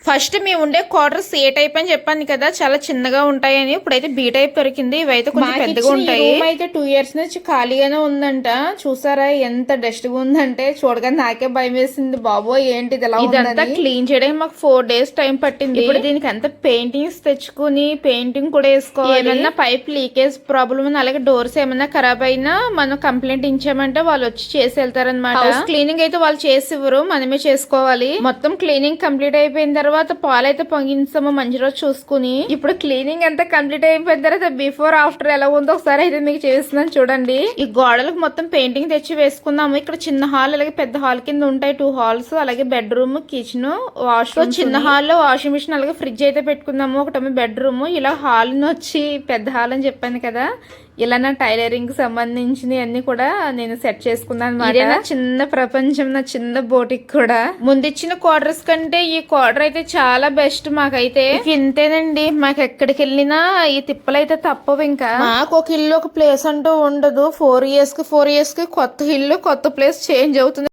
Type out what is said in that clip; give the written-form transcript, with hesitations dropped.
First మేము ఉండే quarters ఏ type అని చెప్పాను కదా, చాలా చిన్నగా ఉంటాయని. ఇప్పుడైతే బీ టైప్ దొరికింది. ఇవైతే కొంచెం పెద్దగా ఉంటాయి. రూమ్ అయితే 2 years నుంచి ఖాళీగానే ఉందంట. చూసారా ఎంత డస్ట్ గా ఉందంటే, చూడగానే నాకే భయం వేసింది. బాబోయ్ ఏంటి ఇలా ఇదంతా క్లీన్ చేయడానికి మాకు 4 days టైం పట్టింది. ఇప్పుడు దీనికి అంత పెయింటింగ్స్ తెచ్చుకుని పెయింటింగ్ కూడా వేసుకోవాలి. ఏమన్నా పైప్ లీకేజ్ ప్రాబ్లమ్ అని, అలాగే డోర్స్ ఏమన్నా ఖరాబ్ అయినా మనం కంప్లైంట్ ఇచ్చామంటే వాళ్ళు వచ్చి చేసి వెళ్తారనమాట. హౌస్ క్లీనింగ్ అయితే వాళ్ళు చేసి ఇవ్వరు, మనమే చేసుకోవాలి. మొత్తం క్లీనింగ్ కంప్లీట్ అయిపోయిన తర్వాత పాలైతే పొంగించాము మంచి రోజు చూసుకుని. ఇప్పుడు క్లీనింగ్ అంతా కంప్లీట్ అయిపోయిన తర్వాత బిఫోర్ ఆఫ్టర్ ఎలా ఉందో ఒకసారి అయితే మీకు చేస్తున్నాను చూడండి. ఈ గోడలకు మొత్తం పెయింటింగ్ తెచ్చి వేసుకున్నాము. ఇక్కడ చిన్న హాల్ అలాగే పెద్ద హాల్ కింద ఉంటాయి 2 halls, అలాగే బెడ్రూమ్, కిచెన్, వాష్రూమ్. చిన్న హాల్లో వాషింగ్ మిషన్ అలాగే ఫ్రిడ్జ్ అయితే పెట్టుకున్నాము. ఒకటేమో బెడ్రూమ్. ఇలా హాల్ వచ్చి పెద్ద హాల్ అని చెప్పాను కదా, ఇలా నా టైలరింగ్ సంబంధించినవి అన్ని కూడా నేను సెట్ చేసుకున్నాను అనమాట. చిన్న ప్రపంచం, నా చిన్న బోటిక్ కూడా. ముందిచ్చిన క్వార్టర్స్ కంటే ఈ క్వార్టర్ అయితే చాలా బెస్ట్ మాకైతే. ఇంతేనండి, మాకు ఎక్కడికి వెళ్ళినా ఈ తిప్పలు అయితే తప్పవు. ఇంకా మాకు ఒక ఇల్లు ఒక ప్లేస్ అంటూ ఉండదు. 4 years కి కొత్త ఇల్లు కొత్త ప్లేస్ చేంజ్ అవుతుంది.